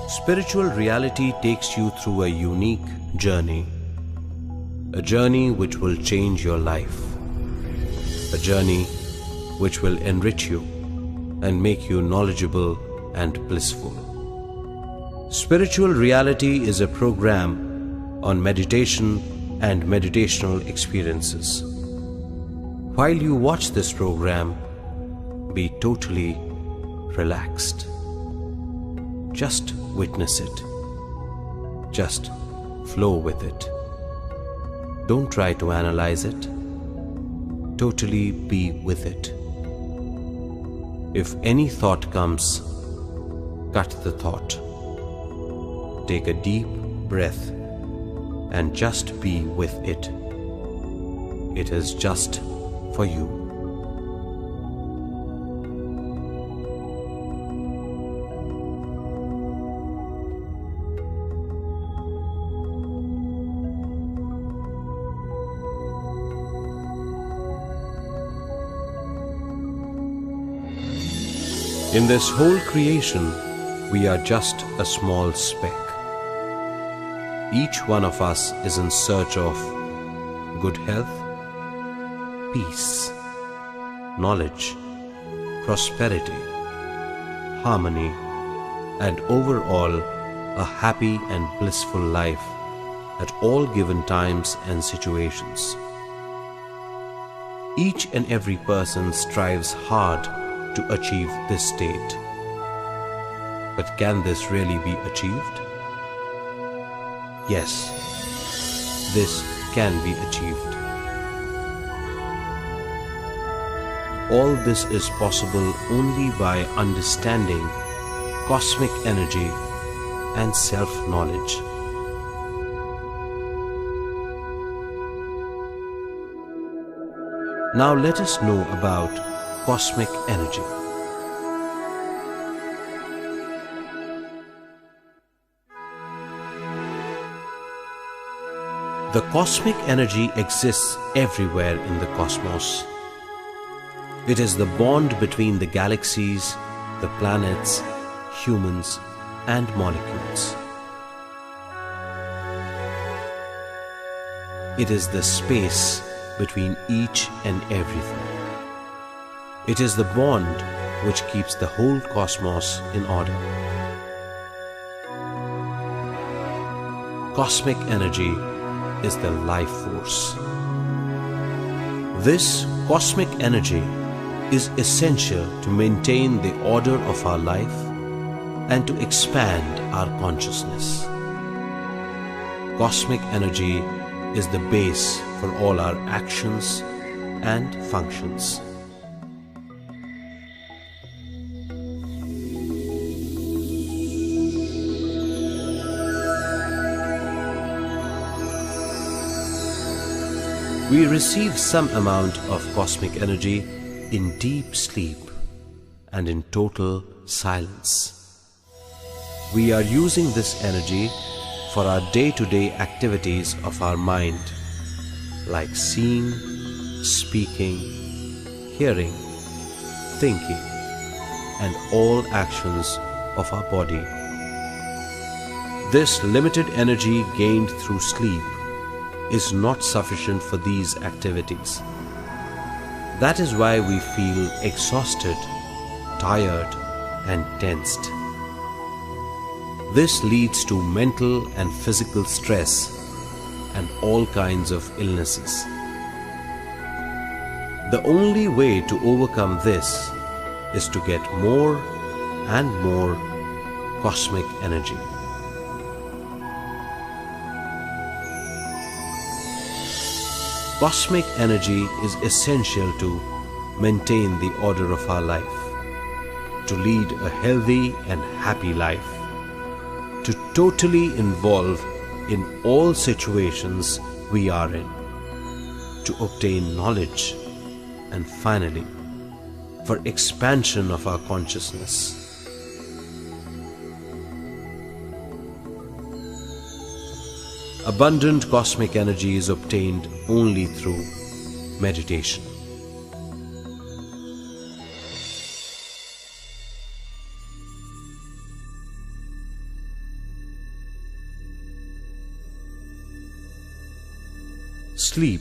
Spiritual reality takes you through a unique journey. A journey which will change your life. A journey which will enrich you and make you knowledgeable and blissful. Spiritual reality is a program on meditation and meditational experiences. While you watch this program, be totally relaxed. Just witness it. Just flow with it. Don't try to analyze it. Totally be with it. If any thought comes, cut the thought. Take a deep breath and just be with it. It is just for you. In this whole creation, we are just a small speck. Each one of us is in search of good health, peace, knowledge, prosperity, harmony, and overall a happy and blissful life at all given times and situations. Each and every person strives hard to achieve this state. But can this really be achieved? Yes, this can be achieved. All this is possible only by understanding cosmic energy and self-knowledge. Now let us know about cosmic energy. The cosmic energy exists everywhere in the cosmos. It is the bond between the galaxies, the planets, humans, and molecules. It is the space between each and everything. It is the bond which keeps the whole cosmos in order. Cosmic energy is the life force. This cosmic energy is essential to maintain the order of our life and to expand our consciousness. Cosmic energy is the base for all our actions and functions. We receive some amount of cosmic energy in deep sleep and in total silence. We are using this energy for our day-to-day activities of our mind, like seeing, speaking, hearing, thinking, and all actions of our body. This limited energy gained through sleep is not sufficient for these activities. That is why we feel exhausted, tired, and tensed. This leads to mental and physical stress and all kinds of illnesses. The only way to overcome this is to get more and more cosmic energy. Cosmic energy is essential to maintain the order of our life, to lead a healthy and happy life, to totally involve in all situations we are in, to obtain knowledge, and finally, for expansion of our consciousness. Abundant cosmic energy is obtained only through meditation. Sleep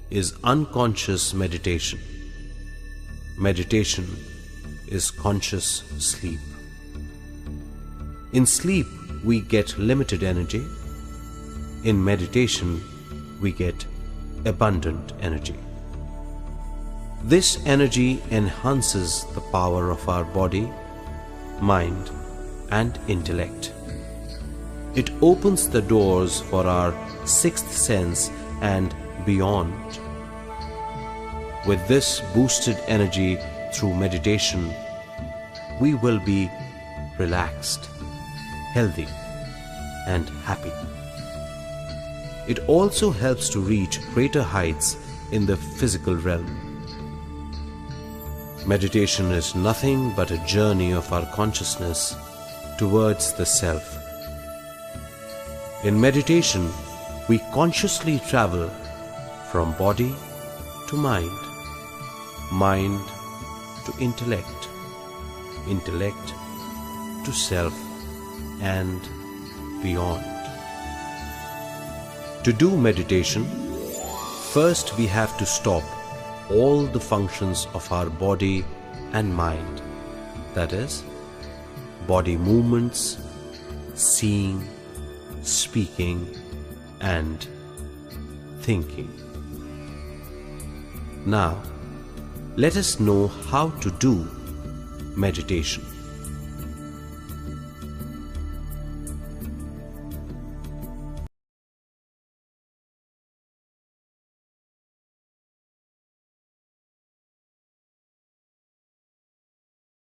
is unconscious meditation. Meditation is conscious sleep. In sleep, we get limited energy. In meditation, we get abundant energy. This energy enhances the power of our body, mind, and intellect. It opens the doors for our sixth sense and beyond. With this boosted energy through meditation, we will be relaxed, healthy, and happy. It also helps to reach greater heights in the physical realm. Meditation is nothing but a journey of our consciousness towards the self. In meditation, we consciously travel from body to mind, mind to intellect, intellect to self, and beyond. To do meditation, first we have to stop all the functions of our body and mind, that is, body movements, seeing, speaking, and thinking. Now, let us know how to do meditation.